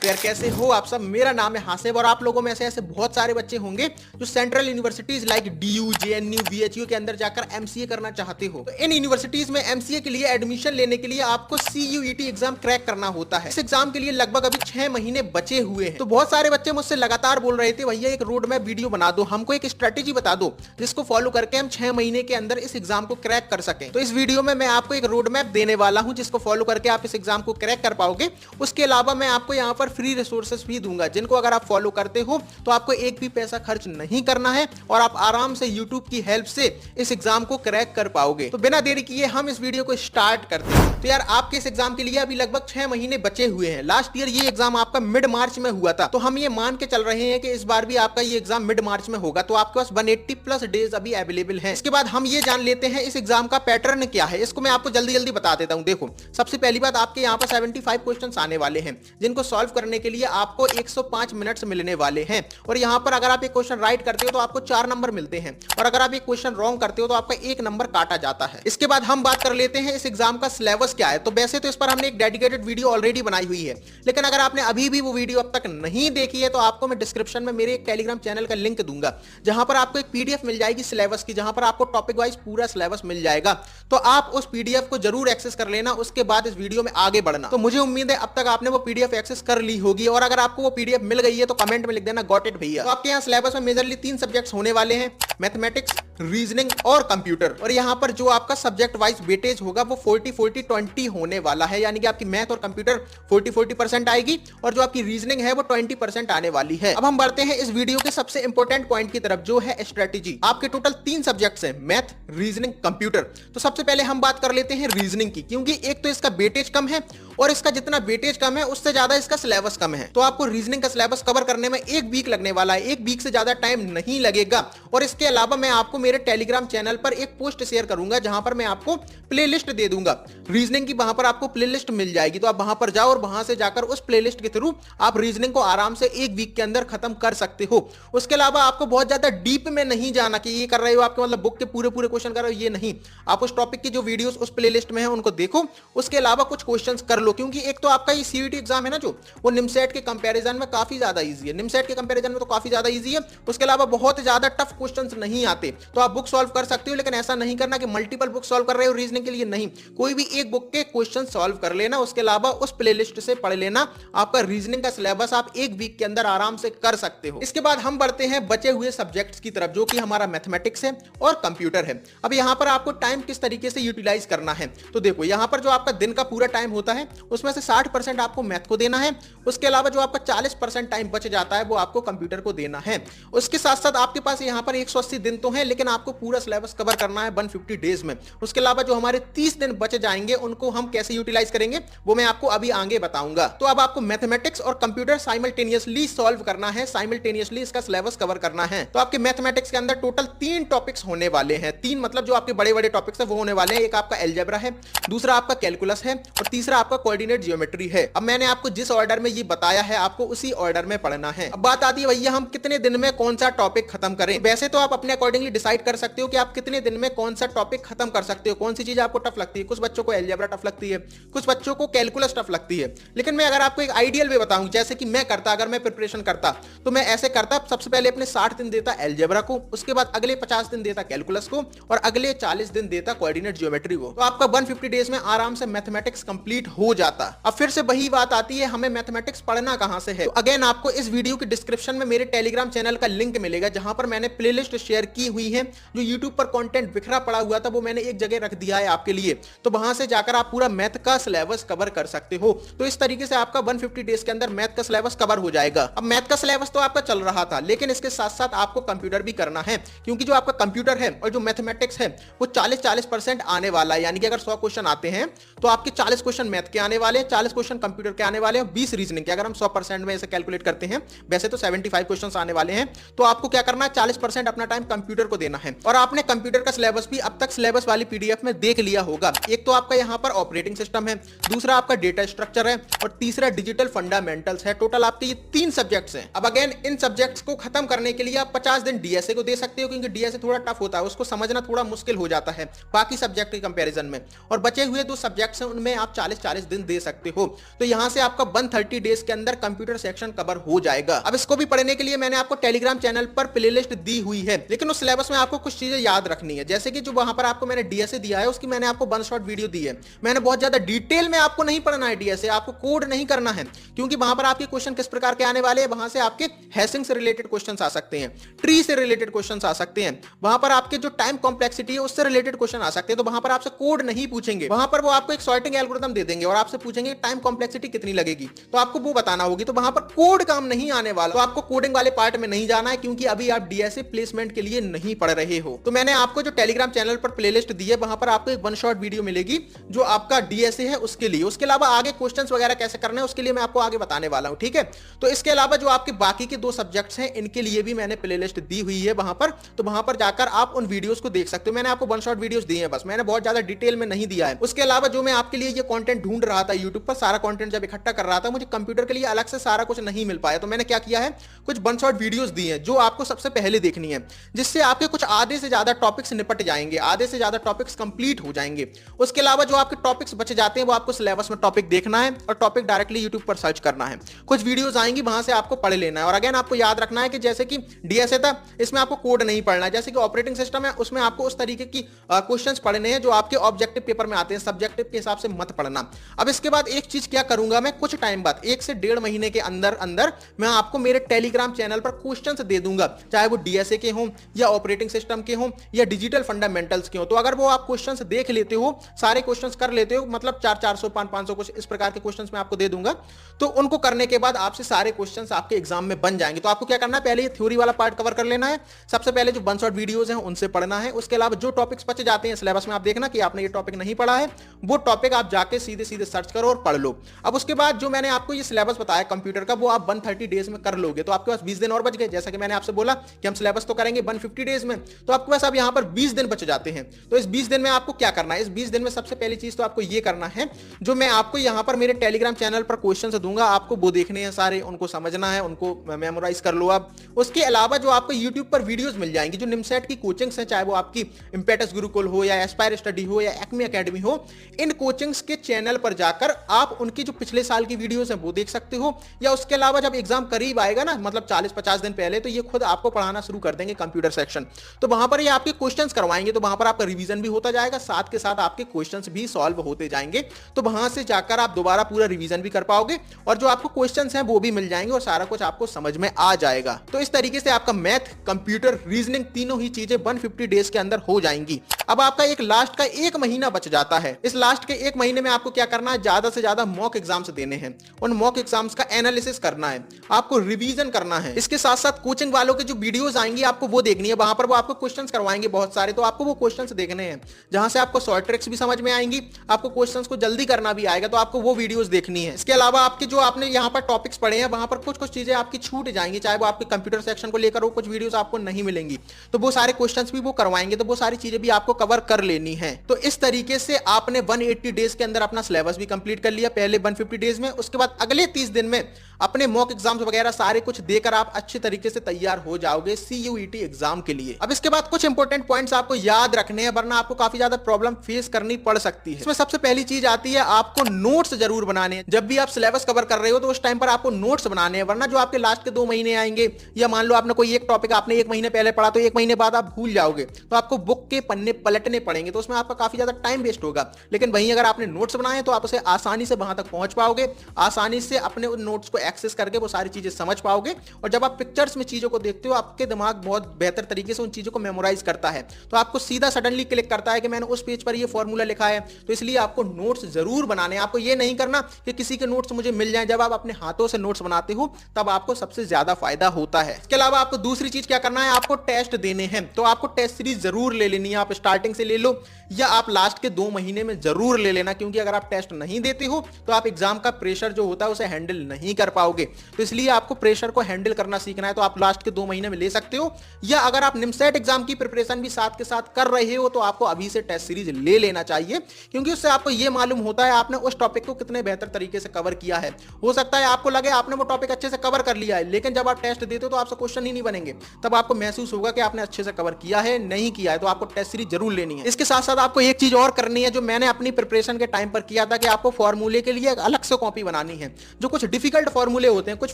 तो यार कैसे हो आप सब। मेरा नाम है हासिब और आप लोगों में ऐसे ऐसे बहुत सारे बच्चे होंगे जो central universities like DU, JNU, BHU के अंदर जाकर एमसीए करना चाहते हो। तो इन यूनिवर्सिटीज में एमसीए के लिए एडमिशन लेने के लिए आपको सीयूईटी एग्जाम क्रैक करना होता है। इस एग्जाम के लिए लगभग अभी 6 महीने बचे हुए हैं। तो बहुत सारे बच्चे मुझसे लगातार बोल रहे थे भैया एक रोड मैप वीडियो बना दो, हमको एक स्ट्रेटेजी बता दो जिसको फॉलो करके हम 6 महीने के अंदर इस एग्जाम को क्रैक कर सकें। तो इस वीडियो में मैं आपको एक रोड मैप देने वाला हूं जिसको फॉलो करके आप इस एग्जाम को क्रैक कर पाओगे। उसके अलावा मैं आपको यहाँ पर फ्री रिसोर्सेस भी दूंगा जिनको अगर आप फॉलो करते हो तो आपको एक भी पैसा खर्च नहीं करना है और आप आराम से यूट्यूब की हेल्प से इस एग्जाम को क्रैक कर पाओगे। तो बिना देरी किए हम इस वीडियो को स्टार्ट करते हैं। तो यार आपके इस एग्जाम के लिए अभी लगभग 6 महीने बचे हुए हैं। लास्ट ईयर ये एग्जाम आपका मिड मार्च में हुआ था, तो हम ये मान के चल रहे हैं कि इस बार भी आपका ये एग्जाम मिड मार्च में होगा। तो आपके पास 180 प्लस डेज अभी अवेलेबल है। इसके बाद हम ये जान लेते हैं इस एग्जाम का पैटर्न क्या है। इसको मैं आपको जल्दी जल्दी बता देता हूं। देखो, सबसे पहली बात आपके यहाँ पर 75 क्वेश्चंस आने वाले हैं जिनको सॉल्व करने के लिए आपको 105 मिनट्स मिलने वाले हैं। और यहाँ पर अगर आप एक क्वेश्चन राइट करते हो तो आपको 4 नंबर मिलते हैं और अगर आप एक क्वेश्चन रॉन्ग करते हो तो आपका 1 नंबर काटा जाता है। इसके बाद हम बात कर लेते हैं इस एग्जाम का सिलेबस क्या है। तो वैसे तो इस पर हमने एक डेडिकेटेड वीडियो ऑलरेडी बनाई हुई है, लेकिन अगर आपने अभी भी वो वीडियो अब तक नहीं देखी है तो आपको मैं डिस्क्रिप्शन में मेरे एक टेलीग्राम चैनल का लिंक दूंगा जहां पर आपको एक पीडीएफ मिल जाएगी सिलेबस की, जहां पर आपको टॉपिक वाइज पूरा सिलेबस मिल जाएगा। तो आप उस पीडीएफ को जरूर एक्सेस कर लेना, उसके बाद इस वीडियो में आगे बढ़ना। तो मुझे उम्मीद है अब तक आपने वो पीडीएफ एक्सेस कर ली होगी और अगर आपको वो पीडीएफ मिल गई है तो कमेंट में लिख देना गॉट इट भैया। तो आपके यहाँ सिलेबस में मेजरली 3 सब्जेक्ट्स होने वाले हैं, मैथमेटिक्स, रीजनिंग और कंप्यूटर। और यहाँ पर जो आपका सब्जेक्ट वाइज वेटेज होगा वो 40-40-20 होने वाला है, यानी कि आपकी मैथ और कंप्यूटर 40-40% आएगी और जो आपकी रीजनिंग है वो 20% आने वाली है। अब हम बढ़ते हैं इस वीडियो के सबसे इंपॉर्टेंट पॉइंट की तरफ जो है स्ट्रेटेजी। आपके टोटल 3 सब्जेक्ट्स हैं, मैथ, रीजनिंग, कंप्यूटर। तो सबसे पहले हम बात कर लेते हैं रीजनिंग की, क्योंकि एक तो इसका वेटेज कम है और इसका जितना वेटेज कम है उससे ज्यादा इसका सिलेबस कम है। तो आपको रीजनिंग का सिलेबस कवर करने में 1 वीक लगने वाला है, 1 वीक से ज्यादा टाइम नहीं लगेगा। और इसके अलावा मैं आपको मेरे टेलीग्राम चैनल पर एक पोस्ट शेयर करूंगा जहां पर मैं आपको प्लेलिस्ट दे दूंगा रीजनिंग की। वहां पर आपको प्लेलिस्ट मिल जाएगी, तो आप वहां पर जाओ और वहां से जाकर उस प्लेलिस्ट के थ्रू आप रीजनिंग को आराम से 1 वीक के अंदर खत्म कर सकते हो। उसके अलावा आपको बहुत ज्यादा डीप में नहीं जाना कि ये कर रहे हो आपके मतलब बुक के पूरे क्वेश्चन कर रहे हो, ये नहीं। आप उस टॉपिक की जो वीडियोस उस प्लेलिस्ट में है उनको देखो, उसके अलावा कुछ क्वेश्चंस कर लो, क्योंकि एक तो आपका ये सीयूईटी एग्जाम है ना जो वो निमसेट के कंपैरिजन में काफी ज्यादा इजी है। निमसेट के कंपैरिजन में तो काफी ज्यादा इजी है, उसके अलावा बहुत ज्यादा टफ क्वेश्चंस नहीं आते। तो आप बुक सॉल्व कर सकते हो, लेकिन ऐसा नहीं करना कि मल्टीपल बुक सॉल्व कर रहे हो रीजनिंग के लिए, नहीं। कोई भी एक बुक के क्वेश्चन सॉल्व कर लेना, उसके अलावा उस प्लेलिस्ट से पढ़ लेना। आपका रीजनिंग का सिलेबस आप 1 वीक के अंदर आराम से कर सकते हो। इसके बाद हम बढ़ते हैं बचे हुए सब्जेक्ट्स की तरफ जो कि हमारा मैथमेटिक्स है और कंप्यूटर है। अब यहां पर आपको टाइम किस तरीके से यूटिलाइज करना है, तो देखो यहां पर जो आपका दिन का पूरा टाइम होता है उसमें से 60% आपको मैथ को देना है। उसके अलावा जो आपका 40% टाइम बच जाता है वो आपको कंप्यूटर को देना है। उसके साथ साथ आपके पास यहां पर 180 दिन तो है, लेकिन आपको पूरा सिलेबस कवर करना है 150 डेज में। उसके अलावा जो हमारे 30 दिन बच जाएंगे उनको हम कैसे यूटिलाइज करेंगे वो मैं आपको अभी आगे बताऊंगा। तो अब आपको मैथमेटिक्स और कंप्यूटर साइमल्टेनियसली सॉल्व करना है, साइमल्टेनियसली इसका सिलेबस कवर करना है। तो आपके मैथमेटिक्स के अंदर टोटल 3 टॉपिक्स होने वाले हैं। 3 मतलब जो आपके बड़े बड़े टॉपिक्स है वो होने वाले हैं। एक आपका एलजेब्रा है, दूसरा आपका कैलकुलस है और तीसरा आपका कोऑर्डिनेट ज्योमेट्री है। अब मैंने आपको जिस ऑर्डर में ये बताया है आपको उसी ऑर्डर में पढ़ना है। अब बात आती है भैया हम कितने दिन में कौन सा टॉपिक खत्म करें। वैसे तो आप अपने अकॉर्डिंगली डिसाइड कर सकते हो कि आप कितने दिन में कौन सा टॉपिक खत्म कर सकते हो, कौन सी चीज आपको टफ लगती है। कुछ बच्चों को एलजेब्रा टफ लगती है, कुछ बच्चों को कैलकुलस टफ लगती है, लेकिन मैं अगर आपको एक आइडियल वे बताऊं जैसे कि मैं करता, अगर मैं प्रिपरेशन करता तो मैं ऐसे करता, सबसे पहले अपने 60 दिन देता एलजेब्रा को, उसके बाद अगले 50 दिन देता कैलकुलस को और अगले 40 दिन देता कोऑर्डिनेट ज्योमेट्री को। तो आपका 150 डेज में आराम से मैथमेटिक्स कंप्लीट हो जाता। अब फिर से वही बात आती है हमें मैथमेटिक्स पढ़ना कहां से है। तो अगेन आपको इस वीडियो के डिस्क्रिप्शन में मेरे टेलीग्राम चैनल का लिंक मिलेगा जहां पर मैंने प्लेलिस्ट शेयर की हुई है। जो यूट्यूब पर कंटेंट बिखरा पड़ा हुआ था वो मैंने एक जगह रख दिया है आपके लिए, तो वहां से जाकर आप पूरा मैथ का सिलेबस कवर कर सकते हो। तो इस तरीके से आपका 150 डेज के अंदर मैथ का सिलेबस कवर हो जाएगा। अब मैथ का सिलेबस तो आपका चल रहा था, लेकिन इसके साथ साथ आपको कंप्यूटर भी करना है, क्योंकि जो आपका कंप्यूटर है और जो मैथमेटिक्स है वो 40-40% आने वाला है। यानी कि अगर 100 क्वेश्चन आते हैं तो आपके 40 क्वेश्चन मैथ के आने वाले हैं, 40 क्वेश्चन कंप्यूटर के आने वाले हैं, 20 रीजनिंग के। अगर हम 100% में इसे कैलकुलेट करते हैं, वैसे तो 75 क्वेश्चन आने वाले हैं, तो आपको क्या करना है 40% अपना टाइम कंप्यूटर को देना है। और आपने कंप्यूटर का सिलेबस भी अब तक सिलेबस वाली पीडीएफ में देख लिया होगा। एक तो आपका यहाँ पर ऑपरेटिंग सिस्टम है, दूसरा आपका डेटा स्ट्रक्चर है और तीसरा डिजिटल फंडामेंटल्स है। टोटल आपके ये 3 सब्जेक्ट्स हैं। अब अगेन इन सब्जेक्ट्स को खत्म करने के लिए आप 50 दिन डीएसए को दे सकते हो, क्योंकि डीएसए थोड़ा टफ होता है, उसको समझना थोड़ा मुश्किल हो जाता है बाकी सब्जेक्ट के कंपैरिजन में। और बचे हुए 2 सब्जेक्ट्स हैं उनमें आप 40-40 दिन दे सकते हो। तो यहां से आपका 130 डेज के अंदर कंप्यूटर सेक्शन कवर हो जाएगा। अब इसको भी पढ़ने के लिए मैंने आपको टेलीग्राम चैनल पर प्लेलिस्ट दी हुई है, लेकिन उस सिलेबस में आपको कुछ चीजें याद रखनी है। जैसे कि जो वहां पर आपको मैंने डीएसए दिया है उसकी मैंने आपको वन शॉट वीडियो दी है। मैंने बहुत ज्यादा डिटेल में आपको नहीं पढ़ना है डीएसए, आपको कोड नहीं करना है, क्योंकि वहां पर आपके क्वेश्चन किस प्रकार के आने वाले हैं। वहां से आपके हैशिंग से रिलेटेड क्वेश्चन आ सकते हैं, ट्री से रिलेटेड क्वेश्चन आ सकते हैं, वहां पर आपके जो टाइम कॉम्प्लेक्सिटी है उससे रिलेटेड क्वेश्चन आ सकते हैं। तो वहां पर आपसे कोड नहीं पूछेंगे, वहां पर वो आपको एक सॉर्टिंग एल्गोरिथम दे देंगे और आपसे पूछेंगे टाइम कॉम्प्लेक्सिटी कितनी लगेगी, तो आपको वो बताना होगी। तो वहां पर कोड काम नहीं आने वाला, तो आपको कोडिंग वाले पार्ट में नहीं जाना है, क्योंकि अभी आप डीएसए प्लेसमेंट के लिए नहीं पढ़ रहे हो। तो मैंने आपको जो टेलीग्राम चैनल पर प्लेलिस्ट दी है वहां पर आपको एक वन शॉट वीडियो मिलेगी जो आपका डीएसए है उसके लिए। उसके अलावा आगे क्वेश्चंस वगैरह कैसे करना है उसके लिए मैं आपको आगे बताने वाला हूं, ठीक है। तो इसके अलावा जो आपके बाकी के 2 सब्जेक्ट्स हैं इनके लिए भी मैंने प्लेलिस्ट दी हुई है वहां पर, तो वहां पर जाकर आप उन वीडियोस को देख सकते हो। मैंने आपको वन शॉट वीडियोस दी हैं, बस मैंने बहुत ज्यादा डिटेल में नहीं दिया है। उसके अलावा जो मैं आपके लिए ये कंटेंट ढूंढ रहा था यूट्यूब पर, सारा कंटेंट जब इकट्ठा कर रहा था, मुझे कंप्यूटर के लिए अलग से सारा कुछ नहीं मिल पाया, तो मैंने क्या किया है, कुछ वन शॉट वीडियोस दी हैं जो आपको सबसे पहले देखनी है, जिससे आपके कुछ आधे से ज्यादा टॉपिक्स निपट जाएंगे, आधे से ज्यादा टॉपिक्स कंप्लीट हो जाएंगे। उसके अलावा जो आपके टॉपिक्स बचे जाते हैं वो आपको सिलेबस में टॉपिक देखना है और टॉपिक डायरेक्टली यूट्यूब पर सर्च करना है। कुछ वीडियोस आएंगी वहां से आपको पढ़ लेना है। और अगेन आपको याद रखना है कि जैसे कि डीएसए था इसमें आपको कोड नहीं पढ़ना है, जैसे कि ऑपरेटिंग सिस्टम है उसमें आपको उस तरीके की क्वेश्चंस पढ़ने हैं जो आपके ऑब्जेक्टिव पेपर में आते हैं, सब्जेक्टिव के हिसाब से मत पढ़ना। अब इसके बाद एक चीज क्या करूंगा मैं, कुछ टाइम बाद 1 से 1.5 महीने के अंदर अंदर मैं आपको मेरे टेलीग्राम चैनल पर क्वेश्चंस दे दूंगा, चाहे वो डीएसए के हों या ऑपरेटिंग सिस्टम के हों या डिजिटल फंडामेंटल्स के हों। तो अगर वो आप क्वेश्चंस देख लेते हो, सारे क्वेश्चंस कर लेते हो, मतलब 400 500 कुछ इस प्रकार के क्वेश्चंस मैं आपको दे दूंगा, तो उनको करने के बाद आपसे सारे क्वेश्चंस आपके एग्जाम में बन जाएंगे। तो आपको क्या करना है, पहले ये थ्योरी वाला पार्ट कवर कर लेना है, सबसे पहले जो वन शॉट वीडियोस हैं उनसे पढ़ना है। उसके अलावा जो टॉपिक्स बचे जाते हैं सिलेबस में आप देखना कि आपने ये टॉपिक नहीं पढ़ा है, वो टॉपिक आप जाके सीधे सीधे सर्च करो और पढ़ लो। अब उसके बाद जो मैंने आपको ये सिलेबस बताया कंप्यूटर का, वो आप 130 डेज में कर लोगे, तो आपके पास 20 दिन और बच गए। जैसा कि मैंने आपसे बोला कि हम सिलेबस तो करेंगे 150 डेज में, तो आपके पास अब यहां पर 20 दिन बच जाते हैं। तो इस 20 दिन में आपको क्या करना है, इस 20 दिन में सबसे पहली चीज तो आपको ये करना है, जो मैं आपको यहां पर मेरे टेलीग्राम चैनल पर क्वेश्चंस दूंगा, आपको वो देखने हैं सारे, उनको समझना है, उनको मेमोराइज कर लो आप। उसके अलावा जो आपको यूट्यूब पर वीडियोस मिल जाएंगी, जो निमसेट की कोचिंग्स हैं, चाहे वो आपकी इम्पेटस गुरुकुल हो या एस्पायर स्टडी हो या एक्मी एकेडमी हो, इन कोचिंग्स के चैनल पर जाकर आप उनकी जो पिछले साल की वीडियोस हैं वो देख सकते हो। या उसके अलावा जब एग्जाम करीब आएगा ना, मतलब 40-50 दिन पहले, तो ये खुद आपको पढ़ाना शुरू कर देंगे कंप्यूटर सेक्शन, तो वहां पर ये आपके क्वेश्चंस करवाएंगे, तो वहां पर आपका रिवीजन भी होता जाएगा, साथ के साथ आपके क्वेश्चंस भी सॉल्व होते जाएंगे। तो वहां से जाकर आप दोबारा पूरा रिवीजन भी कर पाओगे और जो आपको क्वेश्चंस हैं वो भी मिल जाएंगे और सारा कुछ आपको समझ में आ जाएगा। तो इस तरीके से आपका मैथ, कंप्यूटर, रीजनिंग, तीनों ही चीजें 150 डेज के अंदर हो जाएंगी। अब आपका एक लास्ट का 1 महीना बच जाता है। इस लास्ट के 1 महीने में आपको क्या करना है, ज्यादा से ज्यादा मॉक एग्जाम्स देने हैं, उन मॉक एग्जाम्स का एनालिसिस करना है, आपको रिवीजन करना है। इसके साथ साथ कोचिंग वालों के जो वीडियोस आएंगी आपको वो देखनी है, वहां पर वो आपको क्वेश्चंस करवाएंगे बहुत सारे, तो आपको वो क्वेश्चंस देखने हैं जहां से आपको शॉर्ट ट्रिक्स भी समझ में आएंगी, आपको क्वेश्चंस को जल्दी करना भी आएगा, तो आपको वो वीडियोस देखनी है। इसके अलावा आपके जो आपने यहाँ पर टॉपिक्स पढ़े हैं वहां पर कुछ कुछ चीजें आपकी छूट जाएंगी, चाहे वो आपके कंप्यूटर सेक्शन को लेकर हो, कुछ वीडियोस आपको नहीं मिलेंगी, तो वो सारे क्वेश्चंस भी वो करवाएंगे, तो वो सारी चीजें भी आपको कवर कर लेनी है। तो इस तरीके से आपने 180 डेज के अंदर अपना सिलेबस भी कंप्लीट कर लिया, पहले 150 डेज में। उसके बाद अगले 30 दिन में अपने मॉक एग्जाम्स वगैरह सारे कुछ देकर आप अच्छे तरीके से तैयार हो जाओगे CUET एग्जाम के लिए। अब इसके बाद कुछ इंपॉर्टेंट पॉइंट्स आपको याद रखने हैं, वरना आपको काफी ज्यादा प्रॉब्लम फेस करनी पड़ सकती है। इसमें सबसे पहली चीज आती है, आपको नोट्स जरूर बनाने हैं। जब भी आप सिलेबस कवर कर रहे हो तो उस टाइम पर आपको नोट्स बनाने हैं, वरना जो आपके लास्ट के 2 महीने आएंगे, या मान लो आपने कोई एक टॉपिक आपने 1 महीने पहले पढ़ा तो 1 महीने बाद आप भूल जाओगे, तो आपको बुक के पन्ने पलटने पड़ेंगे, तो उसमें आपका काफी ज्यादा टाइम वेस्ट होगा। लेकिन वहीं अगर आपने नोट्स बनाए तो आप उसे आसानी से वहां तक पहुंच पाओगे, आसानी से अपने उन नोट्स को एक्सेस करके वो सारी चीजें समझ पाओगे, और जब आप पिक्चर्स में चीजों को देखते हो आपके दिमाग बहुत बेहतर तरीके से उन चीजों को मेमोराइज करता है, तो आपको सीधा सडनली क्लिक करता है कि मैंने उस पेज पर ये फॉर्मूला लिखा है। तो इसलिए आपको नोट्स जरूर बनाने हैं। आपको ये नहीं करना कि किसी के नोट्स मुझे मिल जाए, जब आप अपने हाथों से नोट्स बनाते हो तब आपको सबसे ज्यादा फायदा होता है। इसके अलावा आपको दूसरी चीज क्या करना है, आपको टेस्ट देने हैं, तो आपको टेस्ट सीरीज जरूर ले लेनी है। आप स्टार्टिंग से ले लो या आप लास्ट के 2 महीने में जरूर ले लेना, क्योंकि अगर आप टेस्ट नहीं देते हो तो आप एग्जाम का प्रेशर जो होता है उसे हैंडल नहीं कर पाओगे। तो इसलिए आपको प्रेशर को हैंडल करना सीखना है, तो आप लास्ट के 2 महीने में ले सकते हो, या अगर आप निमसेट एग्जाम की प्रिपरेशन भी साथ के साथ कर रहे हो तो आपको अभी से टेस्ट सीरीज ले लेना चाहिए, क्योंकि उससे आपको यह मालूम होता है आपने उस टॉपिक को कितने बेहतर तरीके से कवर किया है। हो सकता है आपको लगे आपने वो टॉपिक अच्छे से कवर कर लिया है, लेकिन जब आप टेस्ट देते हो तो आपसे क्वेश्चन ही नहीं बनेंगे, तब आपको महसूस होगा कि आपने अच्छे से कवर किया है नहीं किया है। तो आपको टेस्ट सीरीज जरूर लेनी है। इसके साथ साथ आपको एक चीज और करनी है जो मैंने अपनी प्रिपरेशन के टाइम पर किया था, कि आपको फॉर्मूले के लिए एक अलग से कॉपी बनानी है। जो कुछ डिफिकल्ट फॉर्मूले होते हैं, कुछ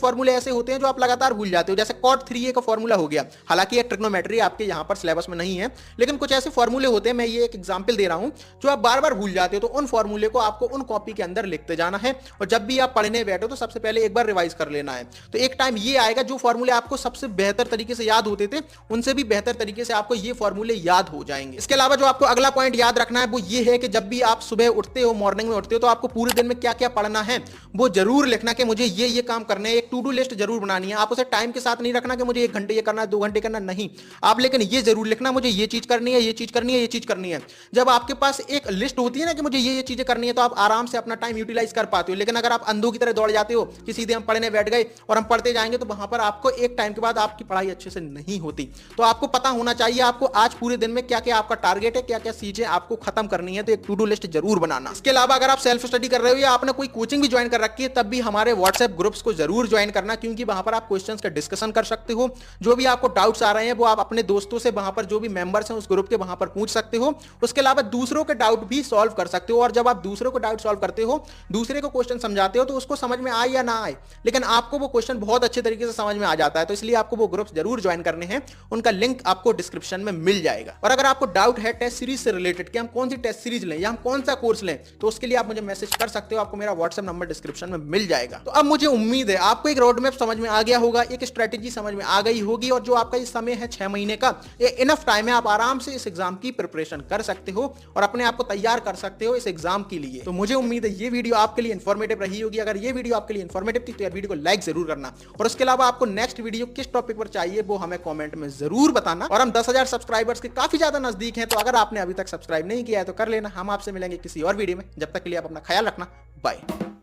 फॉर्मूले ऐसे होते हैं जो आप लगातार भूल जाते हो, जैसे cot 3a का फॉर्मूला हो गया। हालांकि ये ट्रिग्नोमेट्री आपके यहां पर सिलेबस में नहीं है, लेकिन कुछ ऐसे फॉर्मूले होते हैं, मैं ये एक एग्जांपल दे रहा हूं, जो आप बार बार भूल जाते हो। तो उन फॉर्मूले को आपको उन कॉपी के अंदर लिखते जाना है, और जब भी आप पढ़ने बैठो तो सबसे पहले एक बार रिवाइज कर लेना है। तो एक टाइम ये आएगा जो फॉर्मूले आपको सबसे बेहतर तरीके से याद होते थे, उनसे भी बेहतर तरीके से आपको ये फॉर्मूले याद हो जाएंगे। इसके अलावा जो आपको अगला पॉइंट याद रखना है वो ये है कि जब भी आप सुबह उठते हो, मॉर्निंग में उठते हो, तो आपको पूरे दिन में क्या क्या पढ़ना है वो जरूर लिखना, कि मुझे ये काम करने हैं। एक टू डू लिस्ट जरूर बनानी है। आप उसे टाइम के साथ नहीं रखना कि मुझे 1 घंटे ये करना है, 2 घंटे करना, नहीं। आप लेकिन ये जरूर लिखना, मुझे ये चीज करनी है, ये चीज करनी है, ये चीज करनी है। जब आपके पास एक लिस्ट होती है ना कि मुझे ये चीजें करनी है, तो आप आराम से अपना टाइम यूटिलाइज कर पाते हो। लेकिन अगर आप अंधों की तरह दौड़ जाते हो कि सीधे हम पढ़ने बैठ गए और हम पढ़ते जाएंगे, तो वहां पर आपको एक टाइम के बाद आपकी पढ़ाई अच्छे से नहीं होती। तो आपको पता होना चाहिए आपको आज पूरे दिन में क्या क्या आपका टारगेट है, क्या क्या चीजें आपको खत्म करनी है। तो एक टू डू लिस्ट जरूर बनाना। इसके अलावा अगर आप सेल्फ स्टडी कर रहे हो या आपने कोई कोचिंग भी ज्वाइन कर रखी है, तब भी हमारे व्हाट्सएप ग्रुप्स को जरूर ज्वाइन करना, क्योंकि वहां पर आप क्वेश्चंस का डिस्कशन कर सकते हो। जो भी आपको डाउट्स आ रहे हैं वो आप अपने दोस्तों से, वहां पर जो भी मेंबर्स हैं उस ग्रुप के, वहां पर पूछ सकते हो। उसके अलावा दूसरों के डाउट भी सॉल्व कर सकते हो। और जब आप दूसरों को डाउट सॉल्व करते हो, दूसरे को क्वेश्चन समझाते हो, तो उसको समझ में आए या ना आए, लेकिन आपको वो क्वेश्चन बहुत अच्छे तरीके से समझ में आ जाता है। तो इसलिए आपको वो ग्रुप्स जरूर ज्वाइन करने हैं। उनका लिंक आपको डिस्क्रिप्शन में मिल जाएगा। और अगर आपको डाउट है टेस्ट सीरीज से रिलेटेड कि हम कौन सी टेस्ट सीरीज लें या हम कौन सा कोर्स लें, तो उसके लिए आप मुझे मैसेज कर सकते हो। आपको मेरा व्हाट्सएप नंबर डिस्क्रिप्शन में मिल जाएगा। तो अब मुझे उम्मीद है आपको एक रोड मैप समझ में आ गया होगा, एक स्ट्रेटेजी समझ में आ गई होगी, और जो आपका ये समय है 6 महीने का, ये इनफ टाइम है। आप आराम से इस एग्जाम की प्रिपरेशन कर सकते हो और अपने आप को तैयार कर सकते हो इस एग्जाम के लिए। तो मुझे उम्मीद है ये वीडियो आपके लिए इंफॉर्मेटिव रही होगी। अगर ये वीडियो आपके लिए इंफॉर्मेटिव थी तो यार वीडियो को लाइक जरूर करना, और उसके अलावा आपको नेक्स्ट वीडियो किस टॉपिक पर चाहिए वो हमें कमेंट में जरूर बताना। और हम 10,000 सब्सक्राइबर्स के काफी ज्यादा नजदीक हैं, तो अगर आपने अभी तक सब्सक्राइब नहीं किया है तो कर लेना। हम आपसे मिलेंगे किसी और वीडियो में। जब तक के लिए आप अपना ख्याल रखना। बाय।